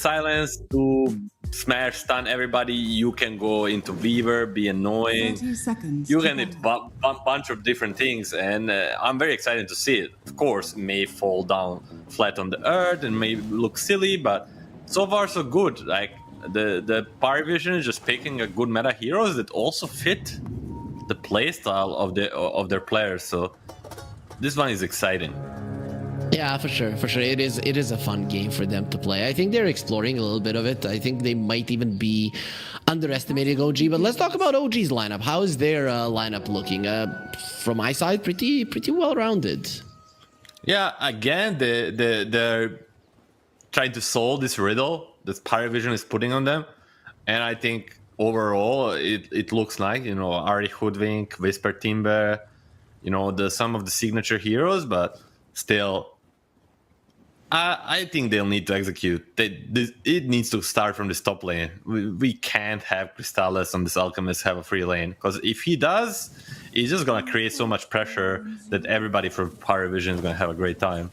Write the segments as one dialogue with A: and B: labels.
A: silence to smash, stun everybody. You can go into Weaver, be annoying.
B: 30 seconds.
A: You can do a bunch of different things, and I'm very excited to see it. Of course, it may fall down flat on the earth and may look silly, but so far so good. Like the Parivision is just picking a good meta heroes that also fit the playstyle of their players. So this one is exciting.
C: Yeah, for sure. It is a fun game for them to play. I think they're exploring a little bit of it. I think they might even be underestimating OG. But let's talk about OG's lineup. How is their lineup looking? From my side, pretty well-rounded.
A: Yeah, again, they're trying to solve this riddle that Parivision is putting on them. And I think overall, it looks like, Ari Hoodwink, Whisper Timber, some of the signature heroes, but still, I think they'll need to execute. It needs to start from this top lane. We can't have Crystallis on this Alchemist have a free lane, because if he does, he's just going to create so much pressure that everybody from Parivision is going to have a great time.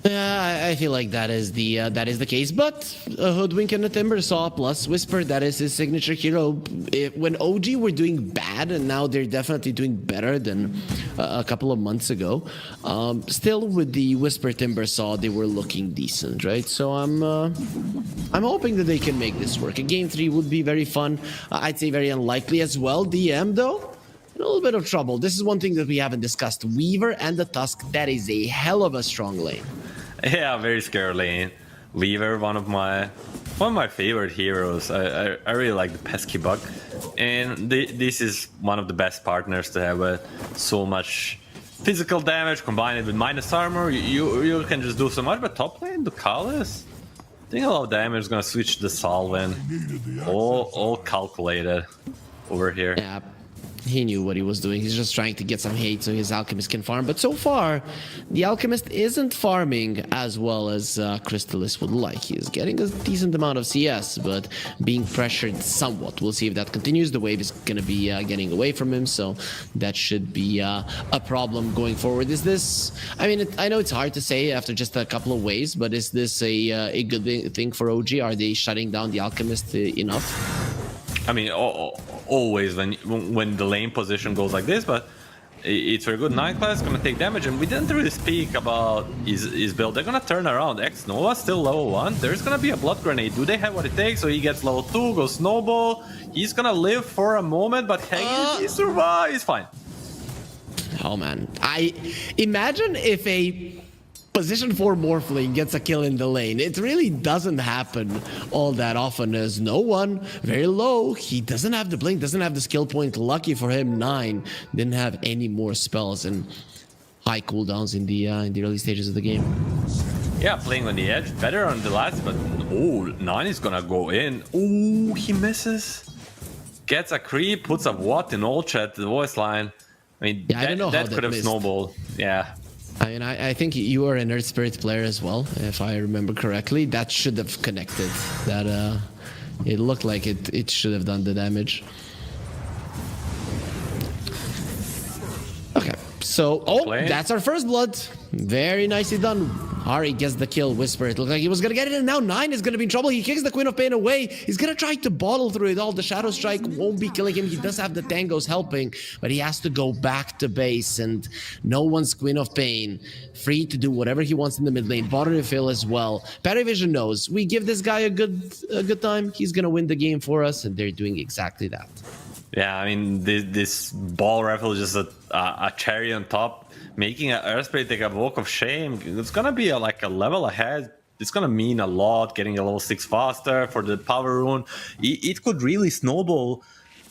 C: Yeah, I feel like that is the case. But Hoodwink and the Timbersaw plus Whisper, that is his signature hero. When OG were doing bad, and now they're definitely doing better than a couple of months ago. Still, with the Whisper Timbersaw, they were looking decent, right? So I'm hoping that they can make this work. A game 3 would be very fun. I'd say very unlikely as well. DM though, in a little bit of trouble. This is one thing that we haven't discussed. Weaver and the Tusk, that is a hell of a strong lane.
A: Yeah, very scary lane. Weaver, one of my favorite heroes. I really like the pesky bug, and this is one of the best partners to have with so much physical damage combined with minus armor. You can just do so much. But top lane, Ducalis, I think a lot of damage is gonna switch to Salvin. All calculated over here.
C: Yeah. He knew what he was doing. He's just trying to get some hate so his Alchemist can farm. But so far, the Alchemist isn't farming as well as Crystallis would like. He's getting a decent amount of CS, but being pressured somewhat. We'll see if that continues. The wave is going to be getting away from him, so that should be a problem going forward. Is this... I mean, I know it's hard to say after just a couple of waves, but is this a good thing for OG? Are they shutting down the Alchemist enough?
A: I mean, always when the lane position goes like this, but it's very good. 9 class gonna take damage, and we didn't really speak about his build. They're gonna turn around. X Nova still level 1. There's gonna be a blood grenade. Do they have what it takes? So he gets level 2, goes snowball. He's gonna live for a moment, but hey, he survives. He's fine.
C: Oh man, I imagine if a position 4 Morphling gets a kill in the lane. It really doesn't happen all that often, as no one, very low. He doesn't have the blink, doesn't have the skill point. Lucky for him, 9 didn't have any more spells and high cooldowns in the early stages of the game.
A: Yeah, playing on the edge, better on the last, but 9 is gonna go in. Oh, he misses. Gets a creep, puts a what in all chat, the voice line. I mean,
C: yeah, I don't know
A: that
C: how
A: could have
C: missed.
A: Snowballed. Yeah.
C: I mean, I think you are an Earth Spirit player as well, if I remember correctly. That should have connected. That it looked like it should have done the damage. Okay, so that's our first blood. Very nicely done. Ari gets the kill. Whisper, it looked like he was gonna get it, and now 9 is gonna be in trouble. He kicks the Queen of Pain away. He's gonna try to bottle through it all. The Shadow Strike won't be killing him. He does have the tangos helping, but he has to go back to base, and no one's Queen of Pain. Free to do whatever he wants in the mid lane. Bottom refill as well. Parivision knows we give this guy a good time, he's gonna win the game for us, and they're doing exactly that.
A: Yeah, I mean, this ball rifle is just a cherry on top. Making an Earth Spirit take a walk of shame, it's gonna be like a level ahead. It's gonna mean a lot, getting a level 6 faster for the power rune. It could really snowball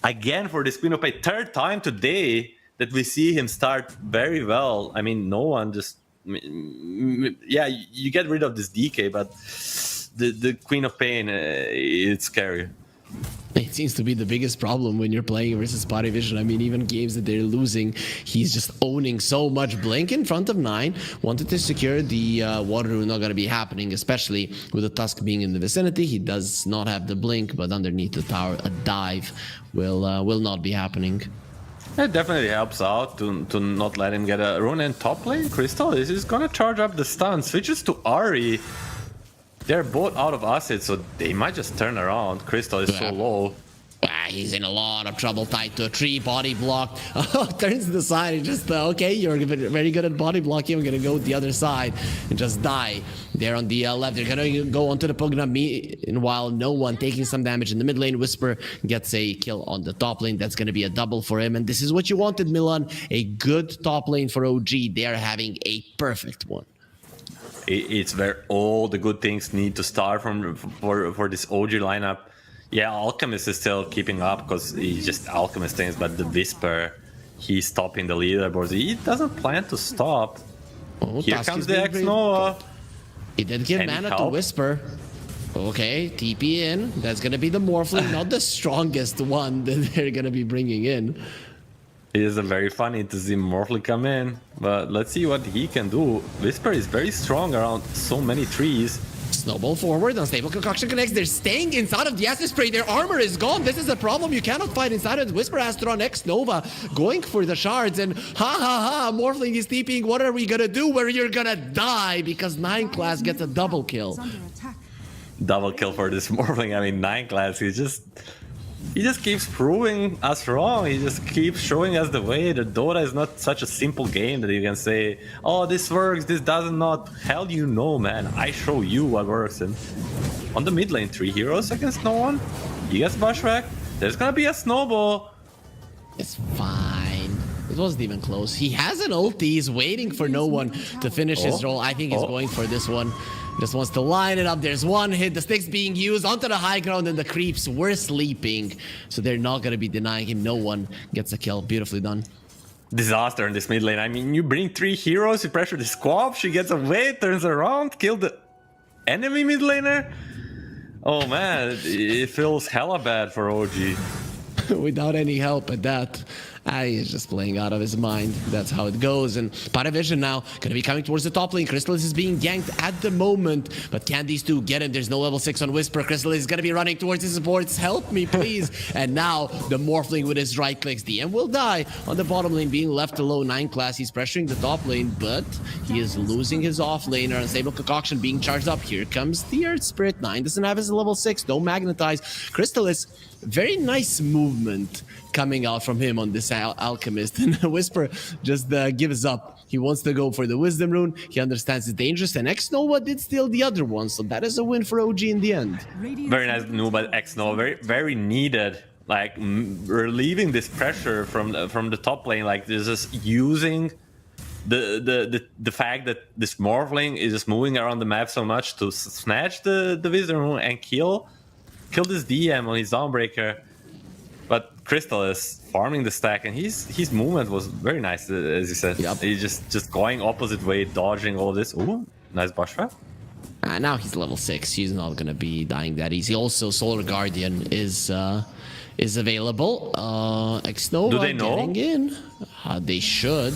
A: again for this Queen of Pain. 3rd time today that we see him start very well. I mean, no one just... Yeah, you get rid of this DK, but the Queen of Pain, it's scary.
C: It seems to be the biggest problem when you're playing versus Parivision. I mean, even games that they're losing, he's just owning so much blink in front of 9. Wanted to secure the water rune, not going to be happening, especially with the Tusk being in the vicinity. He does not have the blink, but underneath the tower, a dive will not be happening.
A: It definitely helps out to not let him get a rune. And top lane, Crystal is going to charge up the stun. Switches to Ari. they're both out of assets, so they might just turn around. Crystal is so low.
C: He's in a lot of trouble, tied to a tree, body blocked. Turns to the side and just, okay, you're very good at body blocking. I'm going to go the other side and just die. There on the left, they're going to go onto the Pugna. Meanwhile, no one taking some damage in the mid lane. Whisper gets a kill on the top lane. That's going to be a double for him. And this is what you wanted, Milan. A good top lane for OG. They are having a perfect one.
A: It's where all the good things need to start from for this OG lineup. Yeah, Alchemist is still keeping up because he's just Alchemist things, but the Whisper, he's stopping the leaderboards. He doesn't plan to stop.
C: Oh,
A: Here comes the X-Nova.
C: He did give mana to Whisper. Okay, TP in. That's going to be the Morphling, not the strongest one that they're going to be bringing in.
A: It is very funny to see Morphling come in, but let's see what he can do. Whisper is very strong around so many trees.
C: Snowball forward, unstable concoction connects. They're staying inside of the acid spray. Their armor is gone. This is a problem. You cannot fight inside of it. Whisper has to run X-Nova, going for the shards, and Morphling is TPing. What are we gonna do? Where you're gonna die because 9 class gets a double kill.
A: Double kill for this Morphling. I mean, 9 class, he just keeps proving us wrong. He just keeps showing us the way. The Dota is not such a simple game that you can say, oh, this works, this does not. Hell, you know, man. I show you what works. And on the mid lane, 3 heroes against no one. He gets bushwhacked. There's gonna be a snowball.
C: It's fine. It wasn't even close. He has an ulti. He's waiting for no one to finish his role. I think he's going for this one. Just wants to line it up. There's one hit. The stick's being used onto the high ground, and the creeps were sleeping. So they're not going to be denying him. No one gets a kill. Beautifully done.
A: Disaster in this mid lane. I mean, you bring 3 heroes, you pressure the squab, she gets away, turns around, kill the enemy mid laner. Oh man, it feels hella bad for OG.
C: Without any help at that. He's just playing out of his mind. That's how it goes. And Parivision now going to be coming towards the top lane. Crystallis is being yanked at the moment. But can these two get him? There's no level 6 on Whisper. Crystallis is going to be running towards his supports. Help me, please. And now the Morphling with his right clicks. DM will die on the bottom lane, being left alone. 9 class. He's pressuring the top lane, but he is losing his off laner. Unstable Concoction being charged up. Here comes the Earth Spirit. 9 doesn't have his level 6. No Magnetize. Crystallis, very nice movement coming out from him on this Alchemist. And Whisper just gives up. He wants to go for the Wisdom Rune. He understands it's dangerous, and X-Nova did steal the other one, so that is a win for OG in the end.
A: Very nice move by X-Nova. Very, very needed. Like, relieving this pressure from the top lane. Like, this is using the fact that this Morphling is just moving around the map so much to snatch the Wisdom Rune and kill this DM on his Dawnbreaker. But Crystal is farming the stack, and his movement was very nice, as you said.
C: Yep.
A: He's just going opposite way, dodging all this. Ooh, nice bushwhack.
C: Now he's level 6. He's not gonna be dying that easy. Also, Solar Guardian is available. X-Nova
A: Do they know?
C: getting in. They should.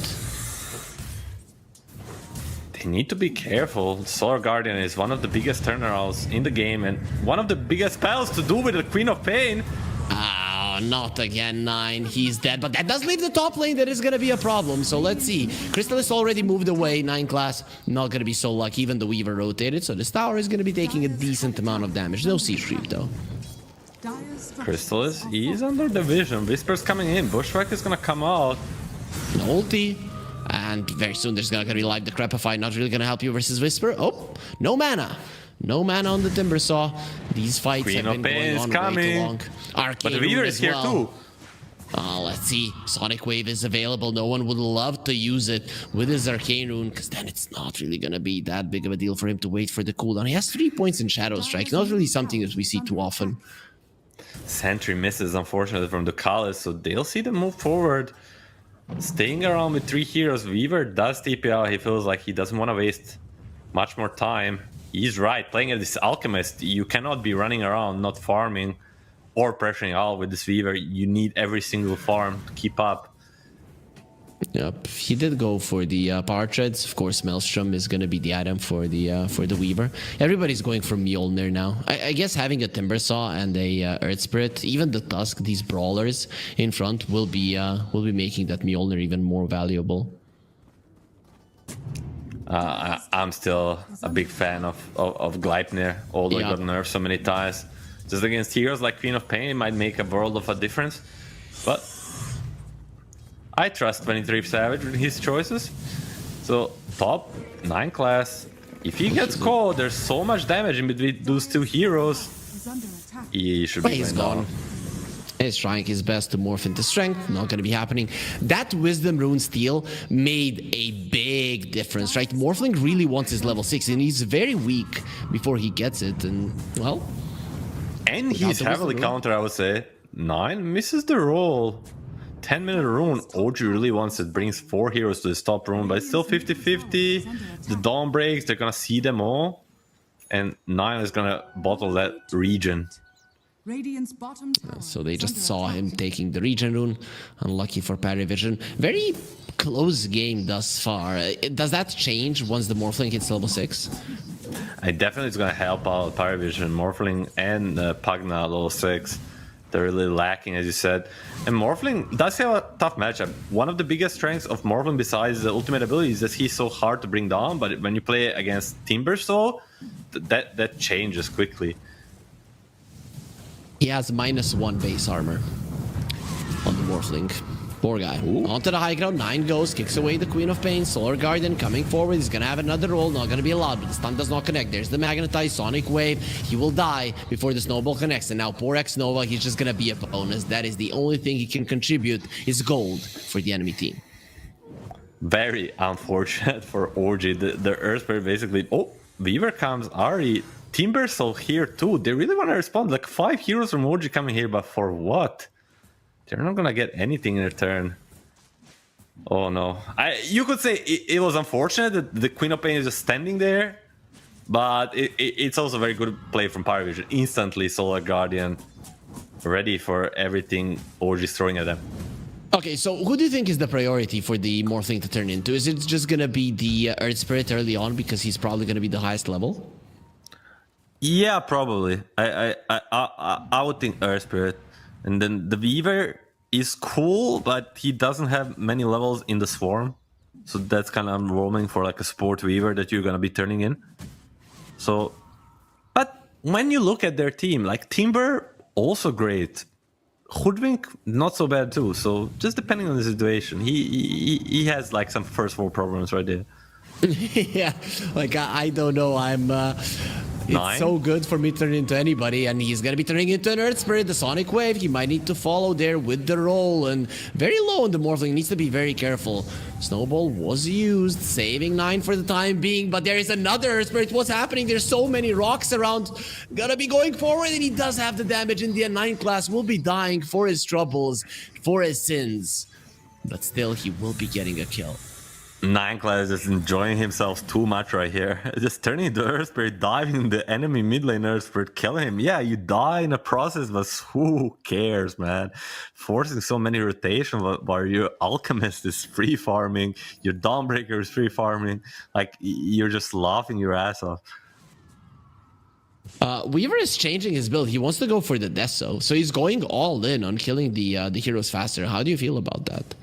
A: They need to be careful. Solar Guardian is one of the biggest turnarounds in the game, and one of the biggest spells to do with the Queen of Pain.
C: Not again, 9. He's dead, but that does leave the top lane. That is going to be a problem. So let's see. Crystallis already moved away. 9 class, not going to be so lucky. Even the Weaver rotated, so this tower is going to be taking a decent amount of damage. No C-Streak, though.
A: Crystallis, he's under the vision. Whisper's coming in. Bushwhack is going to come out.
C: An ulti. And very soon there's going to be Live Decrepify. Not really going to help you versus Whisper. Oh, no mana. No mana on the Timbersaw. These fights
A: Queen
C: have been going on way too long. Arcane
A: But the Weaver
C: Rune
A: is
C: as
A: here
C: well.
A: too.
C: Let's see. Sonic Wave is available. No one would love to use it with his Arcane Rune, because then it's not really going to be that big of a deal for him to wait for the cooldown. He has 3 points in Shadow Strike. Not really something that we see too often.
A: Sentry misses, unfortunately, from the Ducalis, so they'll see them move forward. Staying around with 3 heroes. Weaver does TP out. He feels like he doesn't want to waste much more time. He's right. Playing as this Alchemist, you cannot be running around, not farming or pressuring out with this Weaver. You need every single farm to keep up.
C: Yep, he did go for the power treads. Of course, Maelstrom is going to be the item for the Weaver. Everybody's going for Mjolnir now. I guess having a Timbersaw and a Earth Spirit, even the Tusk, these brawlers in front will be making that Mjolnir even more valuable.
A: I'm still a big fan of Gleipnir, although he got nerfed so many times. Just against heroes like Queen of Pain, it might make a world of a difference. But I trust 23 Savage with his choices. So top 9 class. If he gets caught, there's so much damage in between those two heroes. He should be gone.
C: He's trying his best to morph into strength. Not going to be happening. That Wisdom Rune steal made a big difference, right? Morphling really wants his level 6, and he's very weak before he gets it. And, well...
A: And he's heavily counter, I would say. 9 misses the roll. 10-minute rune. OG really wants it. Brings 4 heroes to the top rune, but it's still 50-50. The Dawn breaks. They're going to see them all. And 9 is going to bottle that region. So they just saw him taking the region rune. Unlucky for Parivision. Very close game thus far. Does that change once the Morphling hits level 6? I definitely is going to help out Parivision, Morphling, and Pagna level 6. They're really lacking, as you said. And Morphling does have a tough matchup. One of the biggest strengths of Morphling, besides the ultimate ability, is that he's so hard to bring down. But when you play against Timbersaw, that changes quickly.
C: He has -1 base armor on the Morphling. Poor guy. Ooh. Onto the high ground, 9 goes, kicks away the Queen of Pain. Solar Guardian coming forward. He's gonna have another roll, not gonna be allowed, but the stun does not connect. There's the Magnetized Sonic Wave. He will die before the Snowball connects. And now poor X-Nova, he's just gonna be a bonus. That is the only thing he can contribute, is gold for the enemy team.
A: Very unfortunate for OG. The Earthbird basically... Oh, Weaver comes, Ari. Timbersaw here too. They really want to respond. Like 5 heroes from OG coming here, but for what? They're not gonna get anything in return. Oh no. You could say it was unfortunate that the Queen of Pain is just standing there, but it's also very good play from Parivision. Instantly Solar Guardian ready for everything OG is throwing at them.
C: Okay, so who do you think is the priority for the Morphling to turn into? Is it just gonna be the Earth Spirit early on because he's probably gonna be the highest level?
A: Yeah, probably. I would think Earth Spirit. And then the Weaver is cool, but he doesn't have many levels in the Swarm. So that's kind of roaming for like a support Weaver that you're going to be turning in. So, but when you look at their team, like Timber, also great. Hoodwink, not so bad too. So just depending on the situation, he has like some first world problems right there.
C: Yeah, like I don't know. It's so good for me to turn into anybody, and he's gonna be turning into an Earth Spirit, the Sonic Wave. He might need to follow there with the roll, and very low on the Morphling, needs to be very careful. Snowball was used, saving 9 for the time being, but there is another Earth Spirit. What's happening? There's so many rocks around. Gonna be going forward, and he does have the damage in the 9 class. Will be dying for his troubles, for his sins, but still he will be getting a kill.
A: 9 class is enjoying himself too much right here. Just turning into Earth Spirit, diving the enemy mid lane Earth Spirit, killing him. Yeah, you die in the process, but who cares, man? Forcing so many rotation while your Alchemist is free farming, your Dawnbreaker is free farming. Like, you're just laughing your ass off.
C: Weaver is changing his build. He wants to go for the Deso, so he's going all in on killing the heroes faster. How do you feel about that?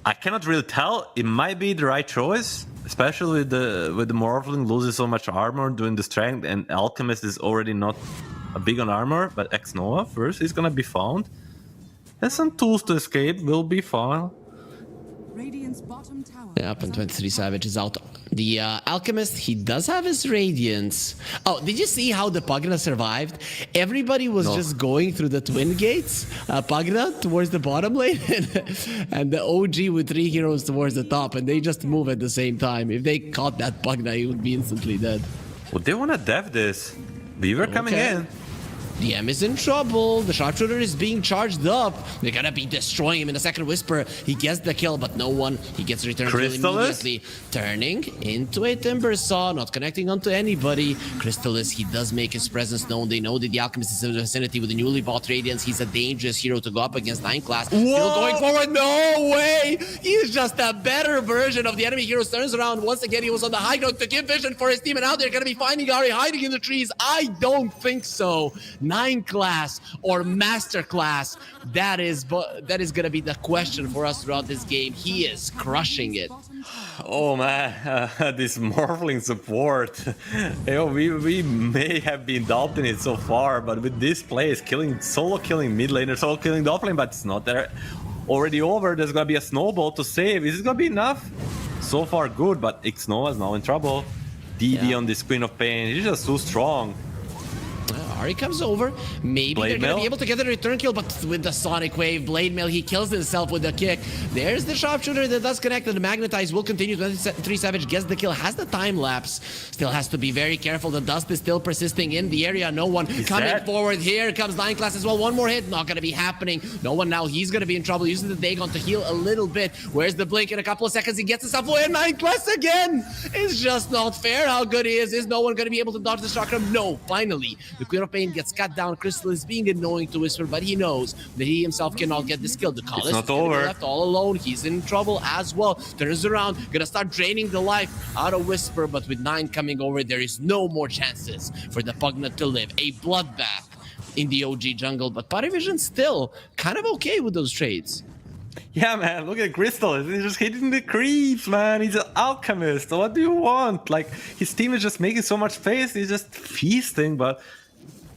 A: I cannot really tell. It might be the right choice, especially with the Morphling loses so much armor doing the strength, and Alchemist is already not a big on armor. But X-Nova first is gonna be found. Has some tools to escape. Will be fine.
C: Yep, and 23 Savage is out. The Alchemist, he does have his Radiance. Oh, did you see how the Pagna survived? Everybody was just going through the twin gates. Pagna towards the bottom lane, and the OG with 3 heroes towards the top, and they just move at the same time. If they caught that Pagna, he would be instantly dead.
A: Well, they want to dev this. Weaver coming in.
C: DM is in trouble. The sharpshooter is being charged up. They're gonna be destroying him in a second. Whisper, he gets the kill, but no one. He gets returned kill immediately. Turning into a Timbersaw, not connecting onto anybody. Crystallis, he does make his presence known. They know that the Alchemist is in the vicinity with the newly bought Radiance. He's a dangerous hero to go up against 9 class. Still going forward. No way! He's just a better version of the enemy hero. Turns around once again. He was on the high ground to give vision for his team, and now they're gonna be finding Ari hiding in the trees. I don't think so. 9 class or master class? That is going to be the question for us throughout this game. He is crushing it.
A: Oh man, this Morphling support. We may have been doubting it so far, but with this play, it's solo killing mid laner, solo killing top lane, but it's not there. Already over. There's gonna be a snowball to save. Is it gonna be enough? So far good, but Ixnova is now in trouble. DD on this Queen of Pain. He's just too strong.
C: Ahri comes over. Maybe
A: Blade
C: they're going to
A: Mail?
C: be able to get a return kill, but with the Sonic Wave, Blade Mail, he kills himself with the kick. There's the sharpshooter that does connect, and the Magnetize will continue. 23 Savage gets the kill, has the time lapse. Still has to be very careful. The dust is still persisting in the area. No one coming forward. Here comes 9 class as well. One more hit, not going to be happening. No one now. He's going to be in trouble. Using the Dagon to heal a little bit. Where's the blink? In a couple of seconds, he gets himself away. 9 class again. It's just not fair how good he is. Is no one going to be able to dodge the chakra? No. Finally, the Queen of Pain gets cut down. Crystal is being annoying to Whisper, but he knows that he himself cannot get this kill. The Collis is gonna be left all alone. He's in trouble as well. Turns around, gonna start draining the life out of Whisper, but with 9 coming over, there is no more chances for the Pugna to live. A bloodbath in the OG jungle, but Parivision still kind of okay with those trades.
A: Yeah, man, look at Crystal. He's just hitting the creeps, man. He's an alchemist. What do you want? Like, his team is just making so much space. He's just feasting, but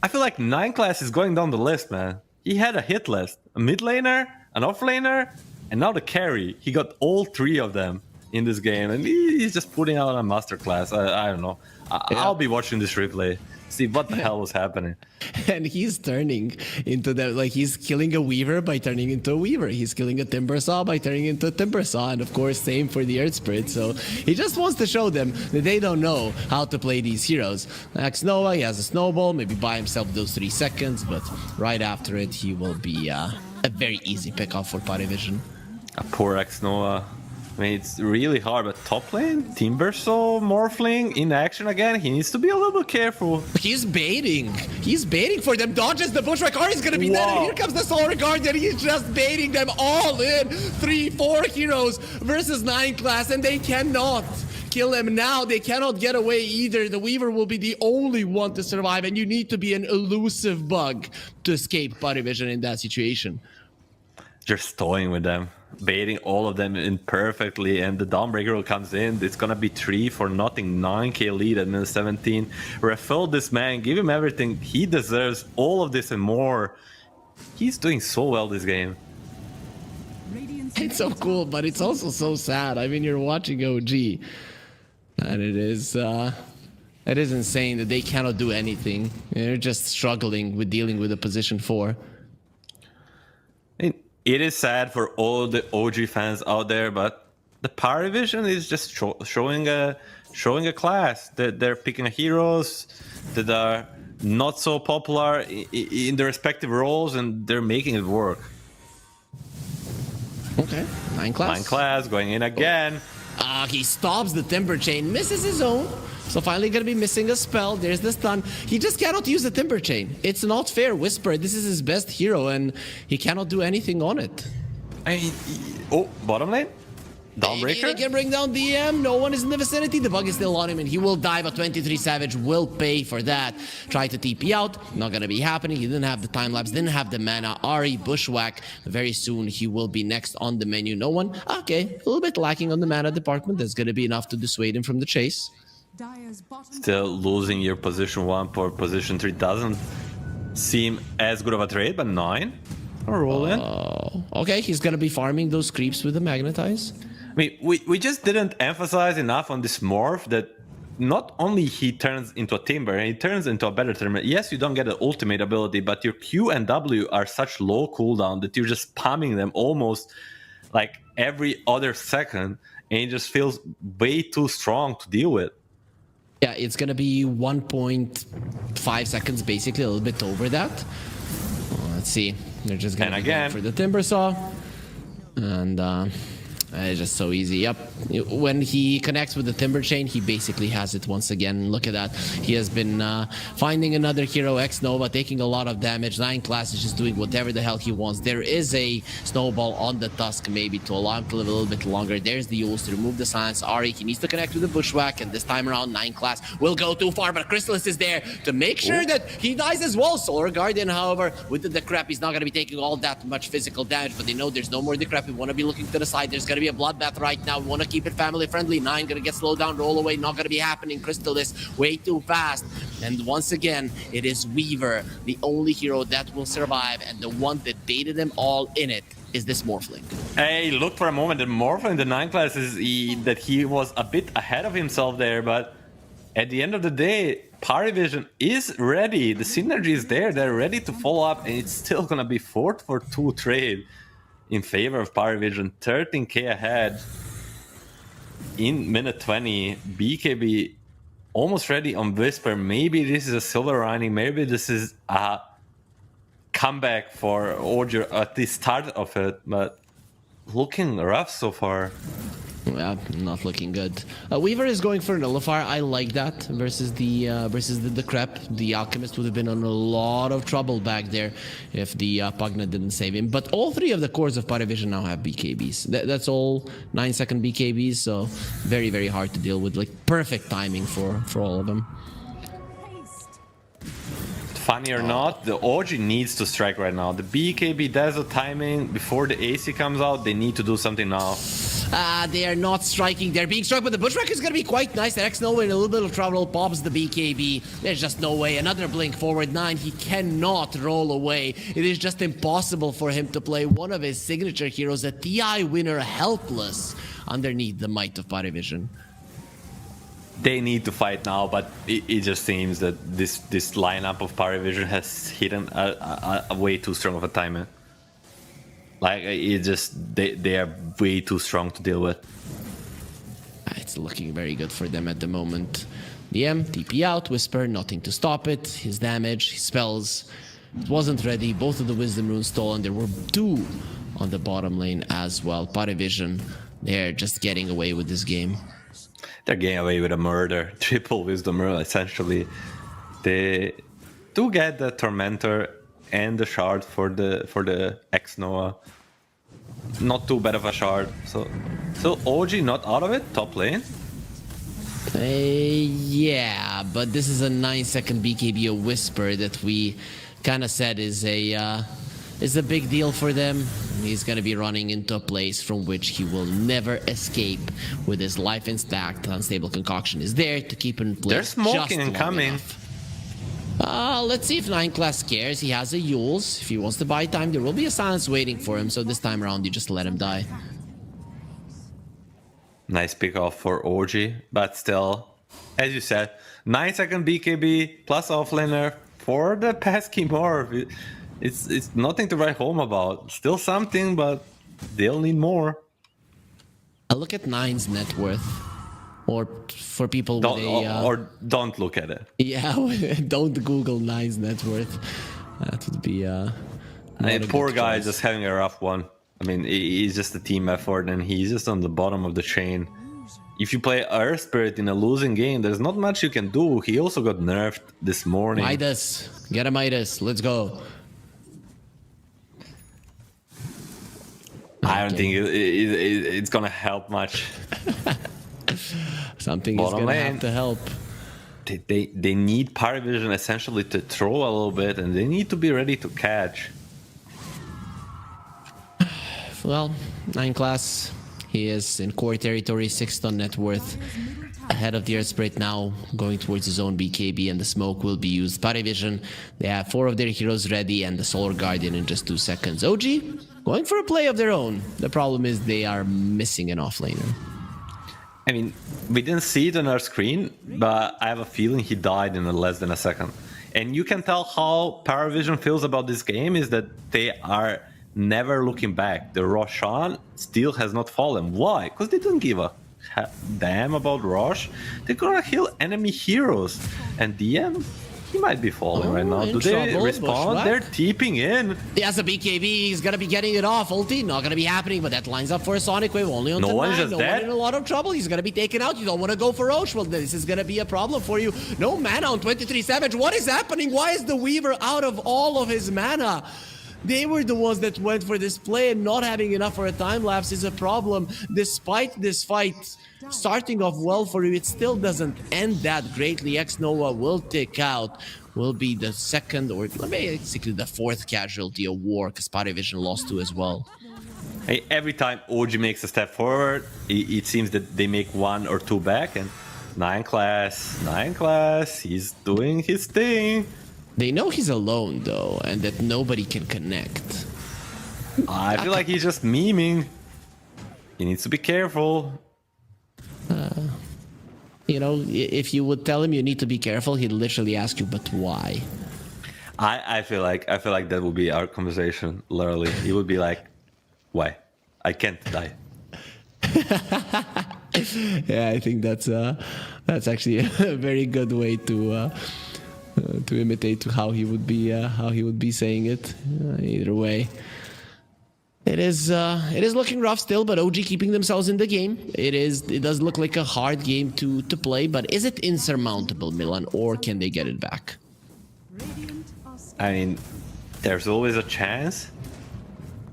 A: I feel like 9 class is going down the list, man. He had a hit list. A mid laner, an off laner, and now the carry. He got all 3 of them in this game, and he's just putting out a masterclass. I don't know. I'll be watching this replay. See what the hell was happening.
C: And he's turning into the, like, he's killing a Weaver by turning into a Weaver. He's killing a Timber Saw by turning into a Timber Saw. And of course, same for the Earth Spirit. So he just wants to show them that they don't know how to play these heroes. Axnoa, he has a snowball, maybe buy himself those 3 seconds, but right after it, he will be a very easy pickup for Parivision.
A: A poor Axnoa. I mean, it's really hard, but top lane, Timbersaw, Morphling in action again. He needs to be a little bit careful.
C: He's baiting. He's baiting for them. Dodges the Bushwhack. Ahri's gonna be dead. And here comes the Solar Guardian. He's just baiting them all in. 3-4 heroes versus 9 class, and they cannot kill him now. They cannot get away either. The Weaver will be the only one to survive, and you need to be an elusive bug to escape Parivision in that situation.
A: Just toying with them, baiting all of them in perfectly, and the Dawnbreaker comes in. It's gonna be 3 for nothing, 9k lead at minute 17. Refill this man, give him everything. He deserves all of this and more. He's doing so well this game.
C: It's so cool, but it's also so sad. I mean, you're watching OG, and it is insane that they cannot do anything. They're just struggling with dealing with a position 4.
A: It is sad for all the OG fans out there, but the Parivision is just showing a class that they're picking heroes that are not so popular in their respective roles, and they're making it work.
C: Okay, 9 class.
A: 9 class going in again.
C: He stops the Timber Chain, misses his own. So finally gonna be missing a spell. There's the stun. He just cannot use the Timber Chain. It's not fair. Whisper, this is his best hero, and he cannot do anything on it.
A: Oh, bottom lane?
C: Dawnbreaker? They can bring down DM. No one is in the vicinity. The bug is still on him, and he will die, but 23 Savage will pay for that. Try to TP out. Not gonna be happening. He didn't have the time lapse, didn't have the mana. Ahri, Bushwhack. Very soon, he will be next on the menu. No one? Okay, a little bit lacking on the mana department. That's gonna be enough to dissuade him from the chase.
A: Still losing your position 1 for position 3 doesn't seem as good of a trade, but 9. Roll in.
C: Okay, he's gonna be farming those creeps with the Magnetize.
A: I mean, we just didn't emphasize enough on this morph that not only he turns into a Timber, he turns into a better Timber. Yes, you don't get an ultimate ability, but your Q and W are such low cooldown that you're just spamming them almost like every other second, and it just feels way too strong to deal with.
C: Yeah, it's gonna be 1.5 seconds, basically, a little bit over that. Let's see. They're just gonna
A: again
C: for the Timber Saw. And It's just so easy. Yep. When he connects with the Timber Chain, he basically has it once again. Look at that. He has been finding another hero, X-Nova, taking a lot of damage. 9 class is just doing whatever the hell he wants. There is a snowball on the Tusk, maybe, to allow him to live a little bit longer. There's the Yules to remove the silence. Ari, he needs to connect with the Bushwhack, and this time around, 9 class will go too far, but Crystallis is there to make sure that he dies as well. Solar Guardian, however, with the Decrep, he's not going to be taking all that much physical damage, but they know there's no more Decrep. We want to be looking to the side. There's going to be a bloodbath right now. We want to keep it family friendly. 9 gonna get slowed down, roll away, not gonna be happening. Crystal is way too fast. And once again, it is Weaver, the only hero that will survive, and the one that baited them all in it is this Morphling.
A: Hey, look for a moment, the Morphling, the 9 class is that he was a bit ahead of himself there, but at the end of the day, Parivision is ready. The synergy is there. They're ready to follow up, and it's still gonna be 4-for-2 trade in favor of Parivision. 13k ahead in minute 20. BKB almost ready on Whisper. Maybe this is a silver lining. Maybe this is a comeback for Orger at the start of it, but looking rough so far.
C: Yeah, not looking good. Weaver is going for Nullifier. I like that versus the Decrep. The Alchemist would have been in a lot of trouble back there if the Pugna didn't save him. But all 3 of the cores of Parivision now have BKBs. That's all 9-second BKBs, so very, very hard to deal with. Like perfect timing for all of them.
A: Funny or not, the OG needs to strike right now. The BKB does the timing before the AC comes out. They need to do something now.
C: They are not striking. They're being struck, but the Bushwhack is going to be quite nice. The X-Nova in a little bit of trouble. Pops the BKB. There's just no way. Another blink forward 9. He cannot roll away. It is just impossible for him to play one of his signature heroes, a TI winner, helpless underneath the might of Parivision.
A: They need to fight now, but it just seems that this lineup of Parivision has hidden a way too strong of a timer. Like, it just, they are way too strong to deal with.
C: It's looking very good for them at the moment. DM, TP out, Whisper, nothing to stop it. His damage, his spells, it wasn't ready. Both of the Wisdom Runes stolen. There were 2 on the bottom lane as well. Parivision, they're just getting away with this game.
A: They're getting away with a murder, triple Wisdom Rune, essentially. They do get the Tormentor and the shard for the X-Nova. Not too bad of a shard. So OG not out of it, top lane.
C: Yeah, but this is a 9-second BKB, a Whisper that we kind of said is a big deal for them. He's going to be running into a place from which he will never escape with his life intact. Unstable Concoction is there to keep him in place.
A: They're smoking and coming.
C: Let's see if 9 class cares. He has a Yules. If he wants to buy time, there will be a silence waiting for him. So this time around, you just let him die.
A: Nice pick off for OG, but still, as you said, 9-second BKB plus offlaner for the pesky morph. It's nothing to write home about. Still something, but they'll need more.
C: I look at 9's net worth. Or for people with
A: or don't look at it.
C: Yeah, don't Google 9's net worth. That would be
A: poor guy just having a rough one. I mean, he's just a team effort, and he's just on the bottom of the chain. If you play Earth Spirit in a losing game, there's not much you can do. He also got nerfed this morning.
C: Midas, get a Midas. Let's go.
A: I don't think it's gonna help much.
C: Something is gonna have to help.
A: They need Parivision essentially to throw a little bit, and they need to be ready to catch.
C: Well, 9 class, he is in core territory, 6 on net worth, ahead of the Earth Spirit now, going towards his own BKB, and the smoke will be used. Parivision, they have 4 of their heroes ready, and the Solar Guardian in just 2 seconds. OG, going for a play of their own. The problem is they are missing an offlaner.
A: I mean, we didn't see it on our screen, but I have a feeling he died in less than a second. And you can tell how Parivision feels about this game is that they are never looking back. The Roshan still has not fallen. Why? Because they don't give a damn about Rosh. They're gonna heal enemy heroes. And DM, He might be falling right now. Do they
C: trouble,
A: respawn?
C: Bushwhack.
A: They're TPing in.
C: He has a BKB. He's gonna be getting it off. Ulti, not gonna be happening, but that lines up for a Sonic Wave only on
A: No one's
C: 9.
A: just
C: No
A: dead.
C: one in a lot of trouble. He's gonna be taken out. You don't want to go for Roche. Well, this is gonna be a problem for you. No mana on 23 Savage. What is happening? Why is the Weaver out of all of his mana? They were the ones that went for this play, and not having enough for a time lapse is a problem. Despite this fight starting off well for you, it still doesn't end that greatly. X-Nova will tick out, will be the second or basically the fourth casualty of war, because Parivision lost 2 as well.
A: Hey, every time OG makes a step forward, it seems that they make 1 or 2 back, and 9 class, he's doing his thing.
C: They know he's alone though, and that nobody can connect.
A: I feel like he's just memeing. He needs to be careful.
C: You know, if you would tell him you need to be careful, he'd literally ask you, but why?
A: I feel like that would be our conversation. Literally, he would be like, "Why? I can't die."
C: Yeah, I think that's actually a very good way to imitate to how he would be saying it. Either way, it is looking rough still, but OG keeping themselves in the game. It does look like a hard game to play, but is it insurmountable, Milan, or can they get it back?
A: I mean, there's always a chance,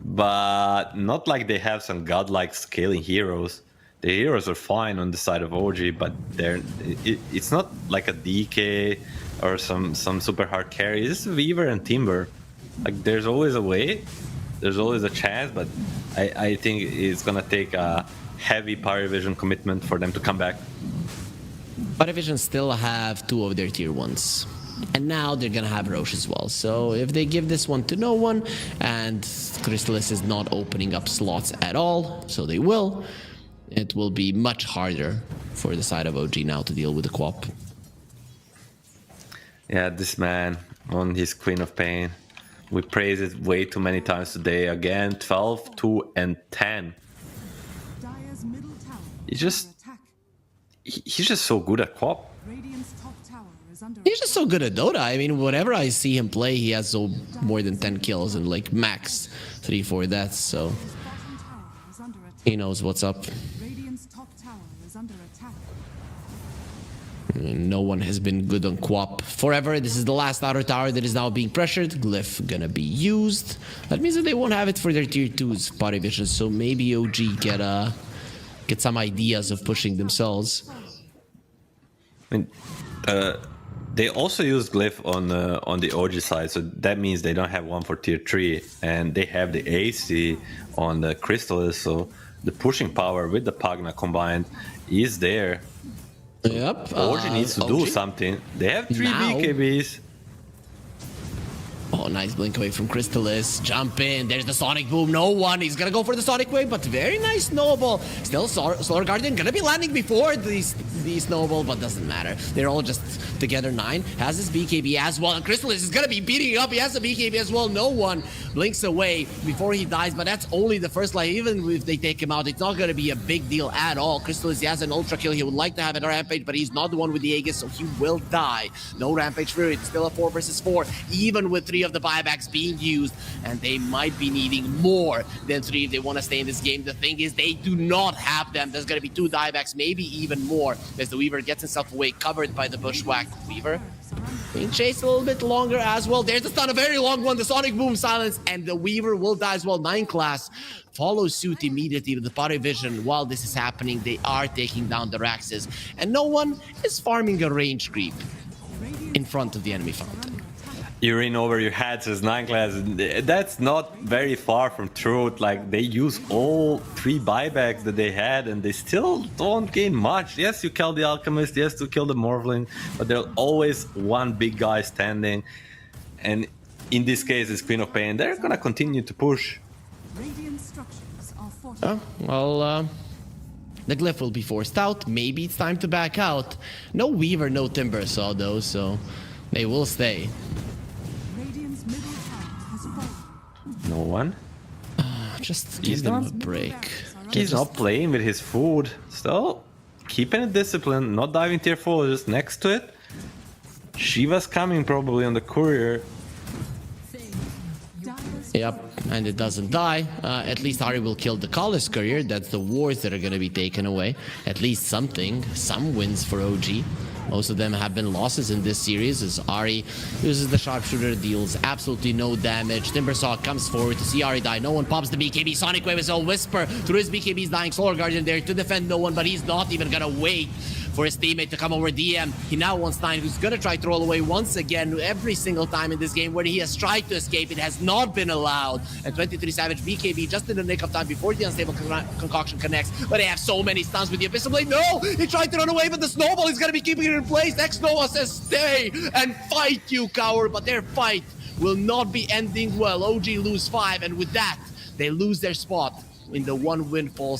A: but not like they have some godlike scaling heroes. The heroes are fine on the side of OG, but it's not like a DK or some super hard carry. It's Weaver and Timber. Like, there's always a way, there's always a chance, but I think it's gonna take a heavy Parivision commitment for them to come back.
C: Parivision still have 2 of their tier 1s. And now they're gonna have Roche as well. So if they give this one to no one, and Crystallis is not opening up slots at all, so they will, it will be much harder for the side of OG now to deal with the co-op.
A: Yeah, this man on his Queen of Pain. We praised it way too many times today. Again, 12, 2, and 10. He's just so good at co-op.
C: He's just so good at Dota. I mean, whenever I see him play, he has more than 10 kills and like max 3-4 deaths, so he knows what's up. No one has been good on co-op forever. This is the last outer tower that is now being pressured. Glyph gonna be used. That means that they won't have it for their tier 2s, Parivision, so maybe OG get some ideas of pushing themselves.
A: I mean, they also use Glyph on the OG side, so that means they don't have one for tier 3, and they have the AC on the Crystallis, so the pushing power with the Pagna combined is there.
C: Yep.
A: OG needs to do something. They have 3
C: now.
A: BKBs.
C: Oh, nice blink away from Crystallis. Jump in. There's the Sonic Boom. No one. He's gonna go for the Sonic Wave, but very nice snowball. Still, Solar Guardian gonna be landing before the snowball, but doesn't matter. They're all just together. 9 has his BKB as well, and Crystallis is gonna be beating up. He has a BKB as well. No one blinks away before he dies, but that's only the first life. Even if they take him out, it's not gonna be a big deal at all. Crystallis, he has an ultra kill. He would like to have a rampage, but he's not the one with the Aegis, so he will die. No rampage for it. Still a 4 versus 4, even with 3 of the buybacks being used, and they might be needing more than 3 if they want to stay in this game. The thing is, they do not have them. There's going to be 2 diebacks, maybe even more, as the Weaver gets himself away, covered by the Bushwhack. Weaver being chased a little bit longer as well. There's the stun, a very long one. The Sonic Boom silence, and the Weaver will die as well. 9 class follows suit immediately with the Parivision. While this is happening, they are taking down the Raxes, and no one is farming a range creep in front of the enemy fountain.
A: You're in over your head, says 9 class. That's not very far from truth. Like, they use all 3 buybacks that they had, and they still don't gain much. Yes, you kill the Alchemist, yes, you kill the Morphling, but there's always one big guy standing. And in this case, it's Queen of Pain. They're gonna continue to push.
C: Oh, well, the Glyph will be forced out. Maybe it's time to back out. No Weaver, no Timber Saw though, so they will stay.
A: No one.
C: Just give them a break.
A: He's not playing with his food. Still keeping it disciplined, not diving tier 4, just next to it. Shiva's coming probably on the courier.
C: Yep, and it doesn't die. At least Ari will kill the Kala's courier. That's the wards that are going to be taken away. At least something, some wins for OG. Most of them have been losses in this series as Ari uses the sharpshooter, deals absolutely no damage. Timbersaw comes forward to see Ari die. No one pops the BKB. Sonic Wave is all Whisper through his BKB's dying. Solar Guardian there to defend no one, but he's not even gonna wait for his teammate to come over DM. He now wants 9, who's gonna try troll away once again. Every single time in this game where he has tried to escape, it has not been allowed. And 23 Savage BKB just in the nick of time before the unstable concoction connects. But they have so many stuns with the Abyssal Blade. No! He tried to run away, but the snowball is gonna be keeping it in place. X-Nova says stay and fight, you coward. But their fight will not be ending well. OG lose 5, and with that, they lose their spot in the one win fall